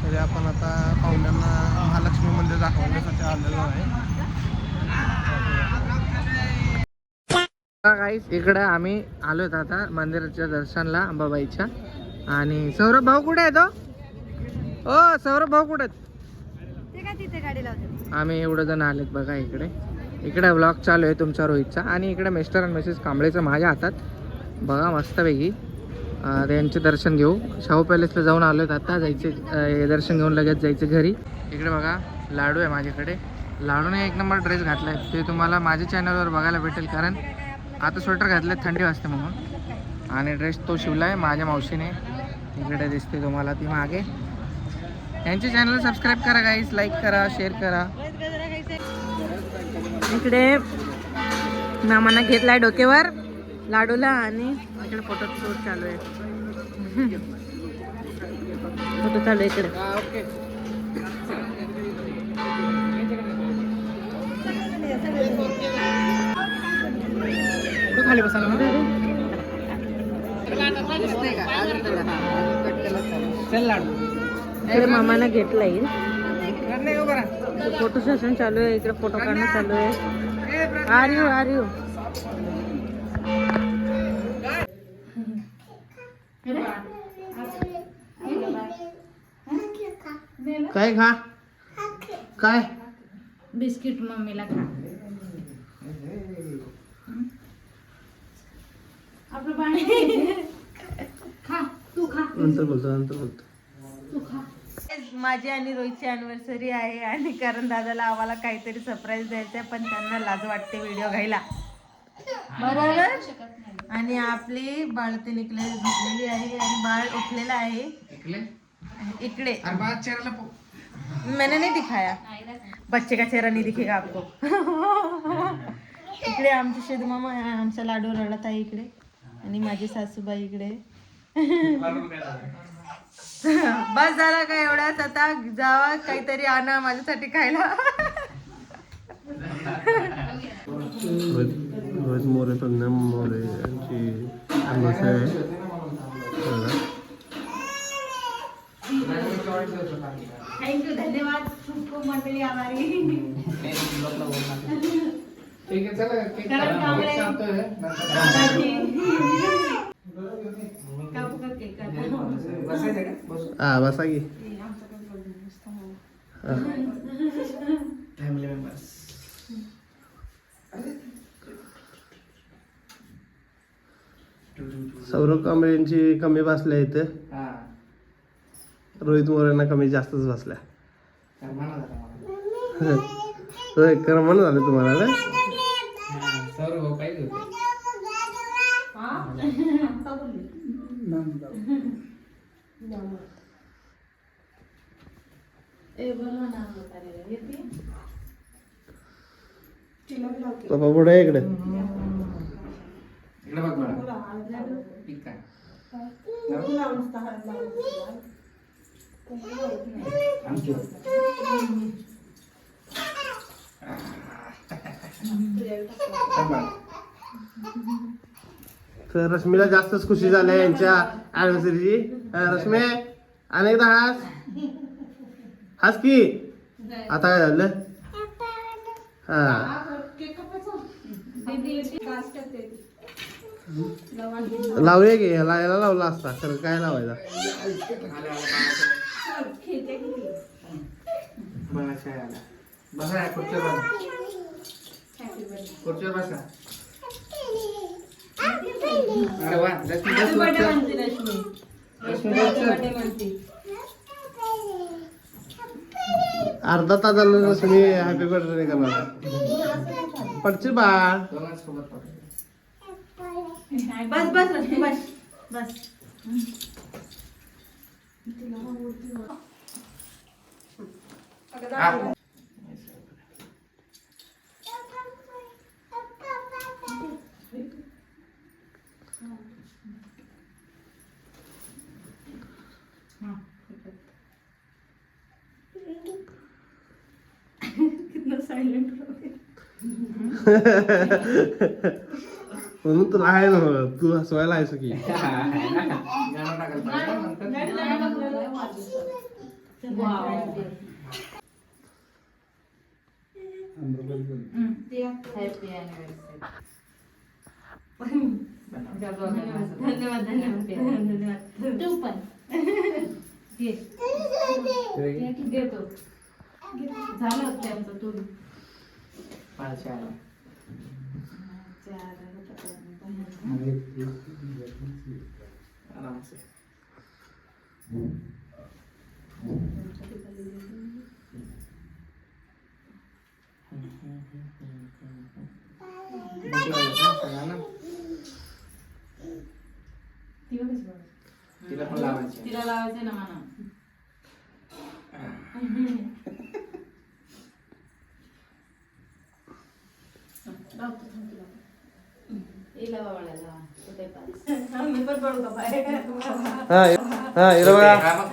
तरी आपण आता पाहुण्यांना महालक्ष्मी मंदिर दाखवण्यासाठी आलेलो आहे. गाईस इकडे आम्ही आलोत आता मंदिराच्या दर्शनला अंबाबाईच्या. आणि सौरभ भाऊ कुठे आहे तो? ओ सौरभ भाऊ कुठे आहेत? तिथे गाडी लावते. आम्ही एवढं जण आलेत बघा इकडे. इकडे ब्लॉग चालू आहे तुमच्या रोहितचा. आणि इकडे मिस्टर आणि मिसेस कांबळेचं माझ्या हातात बघा मस्तपैकी. त्यांचे दर्शन घेऊ. शाहू पॅलेसला जाऊन आलोत आता. जायचे दर्शन घेऊन लगेच जायचं घरी. इकडे बघा लाडू आहे माझ्याकडे. लाडूने एक नंबर ड्रेस घातला आहे. ते तुम्हाला माझ्या चॅनलवर बघायला भेटेल, कारण आता स्वेटर घातलं थंडी वाजते म्हणून. आणि ड्रेस तो शिवला आहे माझ्या मावशीने. इकडे दिसते तुम्हाला ती मागे. यांचे चॅनल सबस्क्राईब करा गाईस, लाईक करा, शेअर करा. इकडे मामांना घेतलाय डोक्यावर लाडूला. आणि इकडे फोटो शूट चालू आहे. फोटो चालू आहे इकडे. खाली बसायला इकडे मामांना घेतलाय. फोटो सेशन चालू आहे. इकडे फोटो काढणं चालू आहे. आर्यू काय खा काय बिस्किट मम्मीला खा. आपलं पाणी खा. तू खा. नंतर बोलतो. तू खा. माझी आणि रोहितची अॅनिव्हर्सरी आहे. आणि कारण दादाला आम्हाला काहीतरी सरप्राईज द्यायचं आहे, पण त्यांना लाज वाटते व्हिडिओ घ्यायला, बरोबर. आणि आपली बाळती निकले झोपलेली आहे आणि बाळ उठलेला आहे इकडे. मैंने नहीं दिखाया, बच्चे का चेहरा नहीं दिखेगा आपको. इकडे आमचे शेदू मामा आमचा लाडू रडत आहे इकडे. आणि माझी सासूबाई इकडे. बस झाला का एवढाच. आता जावा काहीतरी आणा माझ्यासाठी खायला. रोहित मोरे तज्ञ मोरे यांची आहे. थँक्यू, धन्यवाद. खूप खूप मंडळी आभारी. हा बसा की. सौरभ कांबळे यांची कमी बसल्या इथं. रोहित मोरेंना कमी जास्तच बसल्या. करमण झालं तुम्हाला ना. पप्पा पुढे आहे इकडे. तर रश्मीला जास्तच खुशी झाली यांच्या अॅनिव्हर्सरीची. रश्मी अनेकदा हास की. आता काय झालं? हा लावूया की. याला लावला असता तर काय लावायचा. अर्धा तास झालं रश्मी हॅपी बर्थडे करणार. पडची बा. बस बस रश्मी बस बस. कितना साइलेंट म्हणून तुला आहे ना, तू हसवायला आहेस की. धन्यवाद धन्यवाद तू पण घेतो झालं होतं आमचं तू आराम से तिला पण लावायची तिला लावायचं ना म्हणा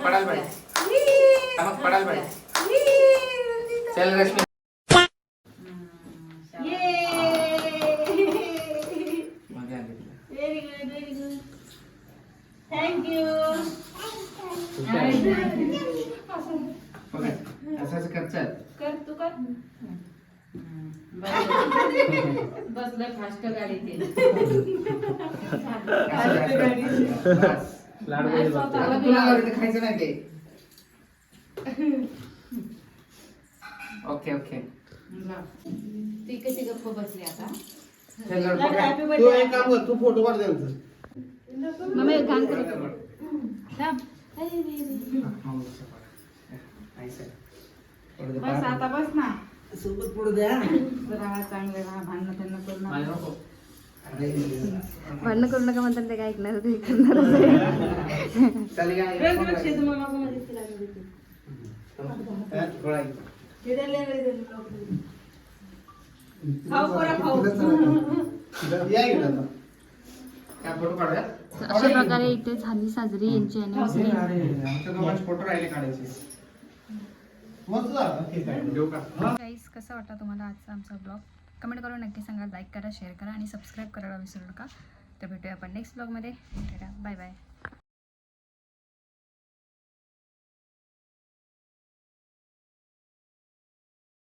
पडाल पडाल चल Rashmi very good very good thank you असंच कर कर तू कर बसलं फास्ट गाडी ते तुला खायचं नाही ते ओके ओके ती कशी गप्प बसली आता तू एक काम कर, तू फोटो काढ त्यांचं. मम्मी एक काम कर बस आता बस ना सोबत पुढे द्या. राहा चांगले राहा भांडणं त्यांना करू नका भांडणं करू नका म्हणतात ते काय ऐकणार ते करणार या इकडं आता. फोटो काढूया अशा प्रकारे इथे झाली साजरी यांची अॅनिव्हर्सरी. आमच्या दोघांचे फोटो राहिले काढायचे मस्त झालं. ठीक आहे. घेऊ का गाईस कसा वाटला तुम्हाला आजचा आमचा ब्लॉग कमेंट करून नक्की सांगा. लाईक करा, शेअर करा आणि सबस्क्राईब करायला विसरू नका. तर भेटूया आपण नेक्स्ट ब्लॉगमध्ये. Bye bye.